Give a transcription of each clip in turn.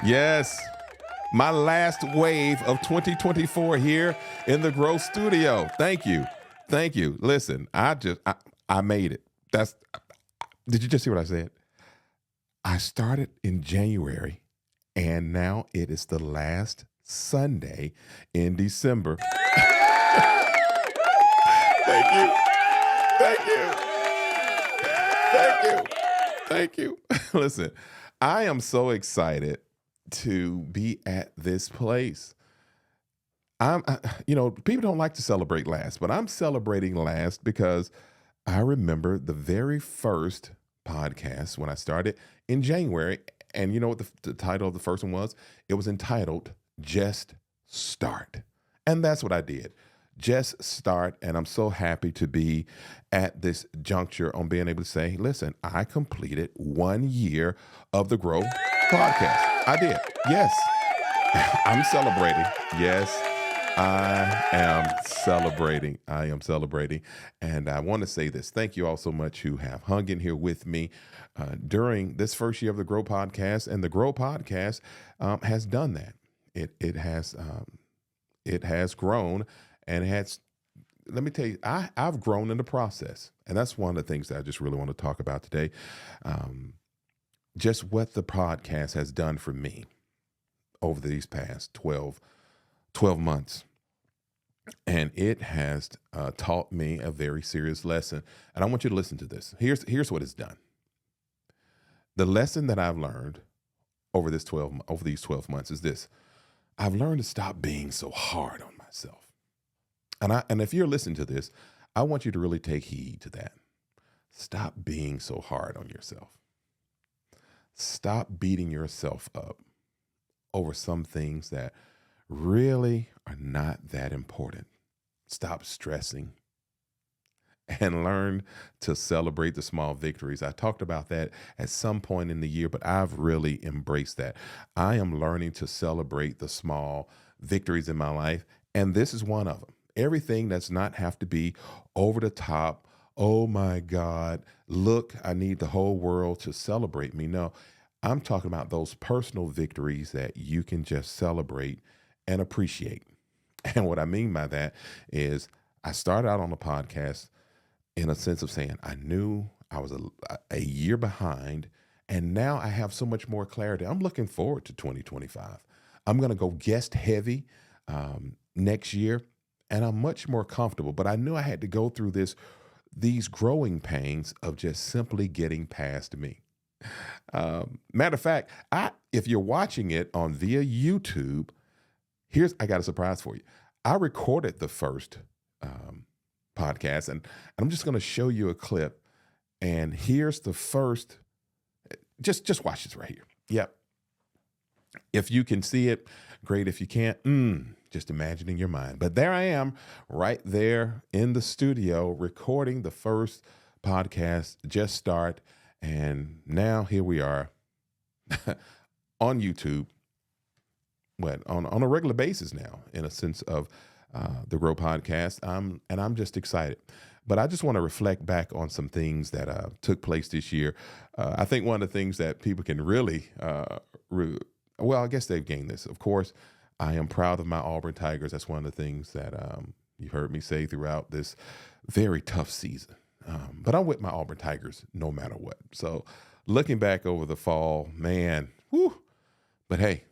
Yes, my last wave of 2024 here in the Grow Studio. Thank you. Thank you. Listen, I made it. Did you just see what I said? I started in January and now it is the last Sunday in December. Thank you. Thank you. Thank you. Thank you. Listen, I am so excited to be at this place. People don't like to celebrate last, but I'm celebrating last because I remember the very first podcast when I started in January. And you know what the title of the first one was? It was entitled Just Start. And that's what I did. Just start. And I'm so happy to be at this juncture on being able to say, listen, I completed 1 year of the Grow podcast. I did. Yes. I'm celebrating. Yes. I am celebrating. I am celebrating. And I want to say this. Thank you all so much who have hung in here with me during this first year of the Grow Podcast. And the Grow Podcast has done that. It has grown and it has, let me tell you, I've grown in the process. And that's one of the things that I just really want to talk about today. Just what the podcast has done for me over these past 12 months. And it has taught me a very serious lesson. And I want you to listen to this. Here's what it's done. The lesson that I've learned over these 12 months is this. I've learned to stop being so hard on myself. And if you're listening to this, I want you to really take heed to that. Stop being so hard on yourself. Stop beating yourself up over some things that really are not that important. Stop stressing and learn to celebrate the small victories. I talked about that at some point in the year, but I've really embraced that. I am learning to celebrate the small victories in my life, and this is one of them. Everything does not have to be over the top. Oh my God, look, I need the whole world to celebrate me. No, I'm talking about those personal victories that you can just celebrate and appreciate. And what I mean by that is I started out on the podcast in a sense of saying I knew I was a year behind, and now I have so much more clarity. I'm looking forward to 2025. I'm going to go guest heavy next year, and I'm much more comfortable. But I knew I had to go through these growing pains of just simply getting past me. Matter of fact, if you're watching it on via YouTube, I got a surprise for you. I recorded the first podcast, and I'm just going to show you a clip. And here's the first. Just watch this right here. Yep. If you can see it, great. If you can't, just imagine in your mind. But there I am, right there in the studio, recording the first podcast. Just start, and now here we are on YouTube. On a regular basis now, in a sense of the Grow Podcast. I'm just excited. But I just want to reflect back on some things that took place this year. I think one of the things that people can really, I guess they've gained this. Of course, I am proud of my Auburn Tigers. That's one of the things that you've heard me say throughout this very tough season. But I'm with my Auburn Tigers no matter what. So looking back over the fall, man, whew, but hey,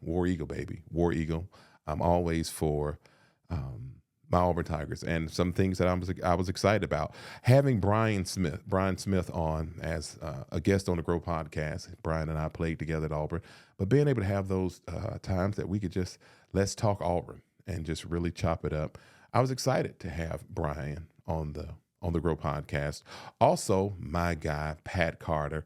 War Eagle, baby. War Eagle. I'm always for my Auburn Tigers, and some things that I was excited about. Having Brian Smith on as a guest on the Grow Podcast. Brian and I played together at Auburn, but being able to have those times that we could just let's talk Auburn and just really chop it up. I was excited to have Brian on the Grow Podcast. Also, my guy Pat Carter.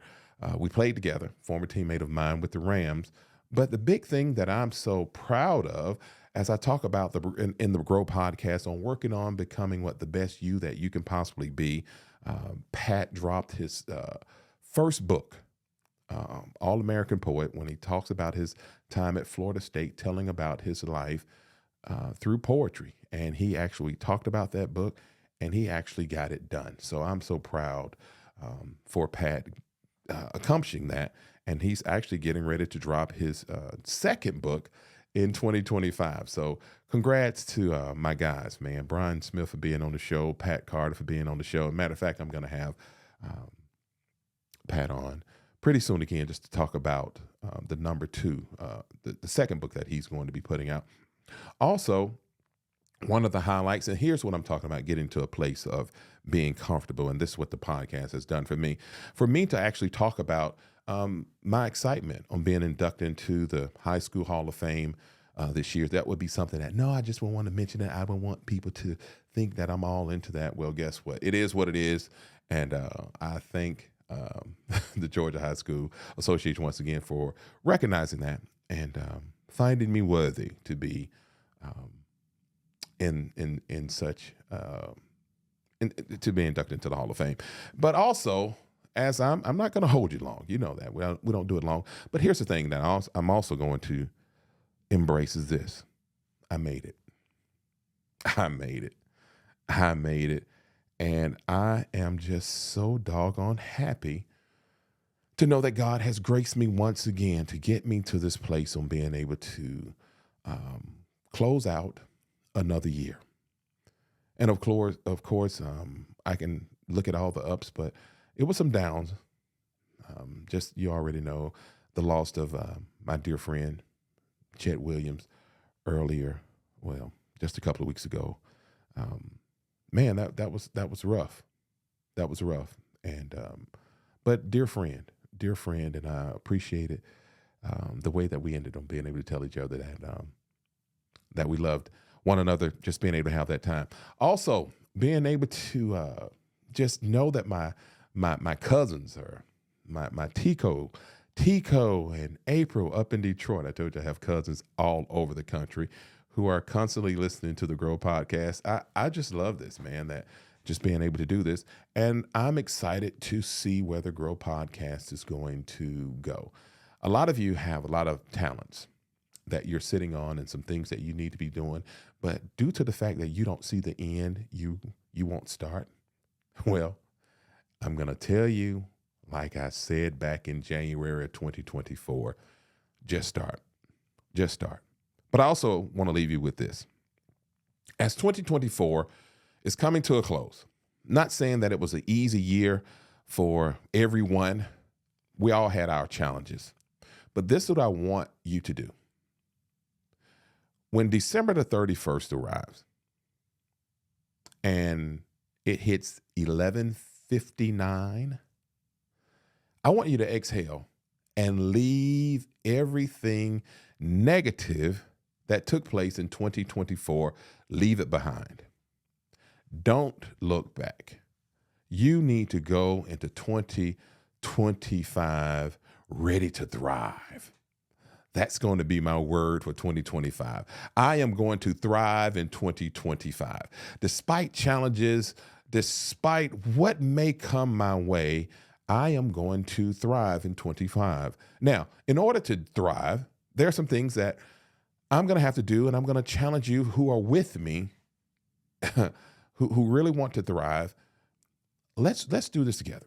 We played together, former teammate of mine with the Rams. But the big thing that I'm so proud of, as I talk about in the Grow Podcast, on working on becoming the best you that you can possibly be, Pat dropped his first book, All-American Poet, when he talks about his time at Florida State, telling about his life through poetry. And he actually talked about that book, and he actually got it done. So I'm so proud for Pat accomplishing that. And he's actually getting ready to drop his second book in 2025. So congrats to my guys, man. Brian Smith for being on the show, Pat Carter for being on the show. Matter of fact, I'm going to have um, Pat on pretty soon again just to talk about the number two, the second book that he's going to be putting out. Also, one of the highlights, and here's what I'm talking about, getting to a place of being comfortable. And this is what the podcast has done for me. For me to actually talk about my excitement on being inducted into the High School Hall of Fame this year. That would be something that, no, I just won't want to mention it. I don't want people to think that I'm all into that. Well, guess what? It is what it is. And I thank the Georgia High School Association once again for recognizing that and finding me worthy to be in such to be inducted into the Hall of Fame. But also, as I'm not going to hold you long, you know that we don't do it long. But here's the thing that I'm also going to embrace is this: I made it. I made it. I made it, and I am just so doggone happy to know that God has graced me once again to get me to this place on being able to close out another year. And of course, I can look at all the ups, but it was some downs. Just you already know the loss of my dear friend Chet Williams earlier. Well, just a couple of weeks ago. Man, that was rough. That was rough. And but dear friend, and I appreciate it. The way that we ended up being able to tell each other that we loved one another, just being able to have that time. Also, being able to just know that my cousins are my Tico and April up in Detroit. I told you I have cousins all over the country who are constantly listening to the Grow podcast. I just love this, man, that just being able to do this. And I'm excited to see where the Grow podcast is going to go. A lot of you have a lot of talents that you're sitting on and some things that you need to be doing. But due to the fact that you don't see the end, you won't start. Well, I'm going to tell you, like I said back in January of 2024, just start. Just start. But I also want to leave you with this. As 2024 is coming to a close, not saying that it was an easy year for everyone. We all had our challenges. But this is what I want you to do. When December the 31st arrives and it hits 11:59, I want you to exhale and leave everything negative that took place in 2024, leave it behind. Don't look back. You need to go into 2025 ready to thrive. That's going to be my word for 2025. I am going to thrive in 2025. Despite challenges, despite what may come my way, I am going to thrive in 25. Now, in order to thrive, there are some things that I'm going to have to do, and I'm going to challenge you who are with me, who really want to thrive. Let's do this together.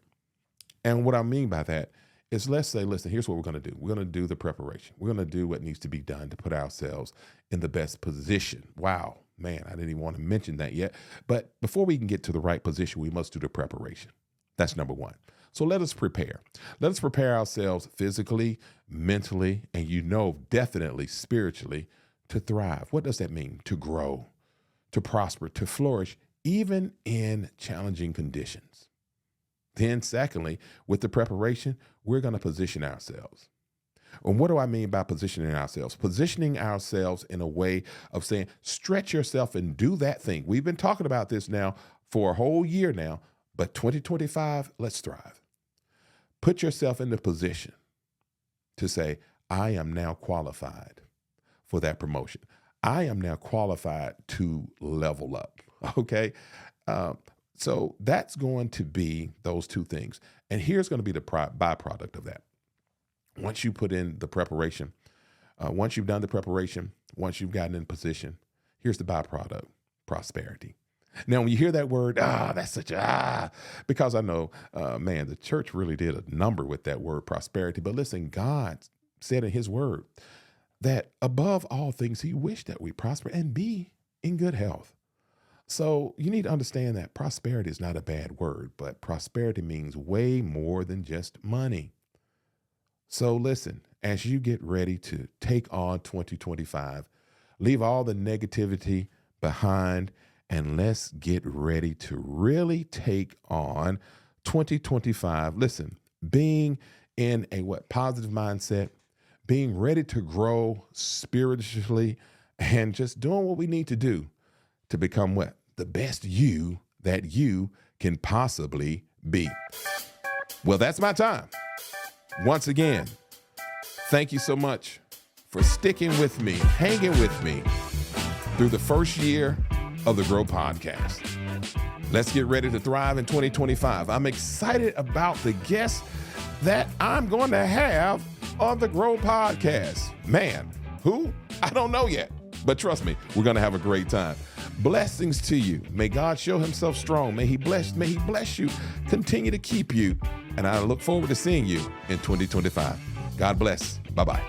And what I mean by that is, let's say, listen, here's what we're going to do. We're going to do the preparation. We're going to do what needs to be done to put ourselves in the best position. Wow, man, I didn't even want to mention that yet. But before we can get to the right position, we must do the preparation. That's number one. So let us prepare. Let us prepare ourselves physically, mentally, and definitely spiritually to thrive. What does that mean? To grow, to prosper, to flourish, even in challenging conditions. Then secondly, with the preparation, we're going to position ourselves. And what do I mean by positioning ourselves? Positioning ourselves in a way of saying, stretch yourself and do that thing. We've been talking about this now for a whole year now, but 2025, let's thrive. Put yourself in the position to say, I am now qualified for that promotion. I am now qualified to level up. Okay. So that's going to be those two things. And here's going to be the byproduct of that. Once you put in the preparation, once you've done the preparation, once you've gotten in position, here's the byproduct: prosperity. Now, when you hear that word, that's such a, because I know, man, the church really did a number with that word prosperity. But listen, God said in his word that above all things, he wished that we prosper and be in good health. So you need to understand that prosperity is not a bad word, but prosperity means way more than just money. So listen, as you get ready to take on 2025, leave all the negativity behind and let's get ready to really take on 2025. Listen, being in a positive mindset, being ready to grow spiritually, and just doing what we need to do to become the best you that you can possibly be. Well, that's my time. Once again, thank you so much for sticking with me, hanging with me through the first year of the Grow Podcast. Let's get ready to thrive in 2025. I'm excited about the guests that I'm going to have on the Grow Podcast. Man, who? I don't know yet, but trust me, we're going to have a great time. Blessings to you. May God show himself strong. May he bless you, continue to keep you. And I look forward to seeing you in 2025. God bless. Bye-bye.